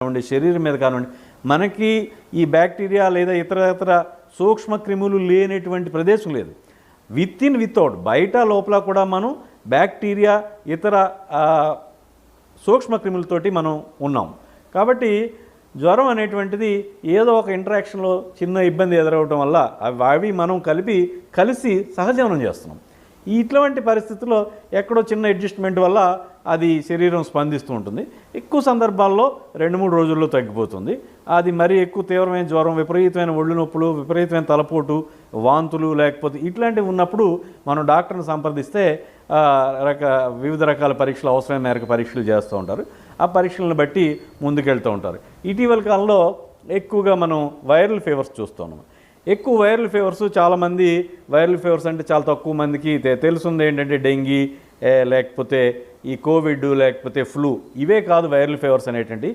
కానివ్వండి, శరీరం మీద కానివ్వండి, మనకి ఈ బ్యాక్టీరియా లేదా ఇతర సూక్ష్మ క్రిములు లేనటువంటి ప్రదేశం లేదు. వితౌట్ బయట లోపల కూడా మనం బ్యాక్టీరియా ఇతర సూక్ష్మ క్రిములతోటి మనం ఉన్నాం. కాబట్టి జ్వరం అనేటువంటిది ఏదో ఒక ఇంటరాక్షన్లో చిన్న ఇబ్బంది ఎదురవటం వల్ల అవి మనం కలిసి సహజీవనం చేస్తున్నాం. ఇటువంటి పరిస్థితుల్లో ఎక్కడో చిన్న అడ్జస్ట్మెంట్ వల్ల అది శరీరం స్పందిస్తూ ఉంటుంది. ఎక్కువ సందర్భాల్లో 2-3 రోజుల్లో తగ్గిపోతుంది. అది మరీ ఎక్కువ తీవ్రమైన జ్వరం, విపరీతమైన ఒళ్ళు నొప్పులు, విపరీతమైన తలపోటు, వాంతులు లేకపోతే ఇట్లాంటివి ఉన్నప్పుడు మనం డాక్టర్ని సంప్రదిస్తే వివిధ రకాల పరీక్షలు, అవసరమైన మేరకు పరీక్షలు చేస్తూ ఉంటారు. ఆ పరీక్షలను బట్టి ముందుకెళ్తూ ఉంటారు. ఇటీవల కాలంలో ఎక్కువగా మనం వైరల్ ఫీవర్స్ చూస్తున్నాం. ఎక్కువ వైరల్ ఫీవర్స్, చాలామంది వైరల్ ఫీవర్స్ అంటే చాలా తక్కువ మందికి తెలుస్తుంది. ఏంటంటే డెంగీ, లేకపోతే ఈ కోవిడ్, లేకపోతే ఫ్లూ, ఇవే కాదు వైరల్ ఫీవర్స్ అనేటువంటి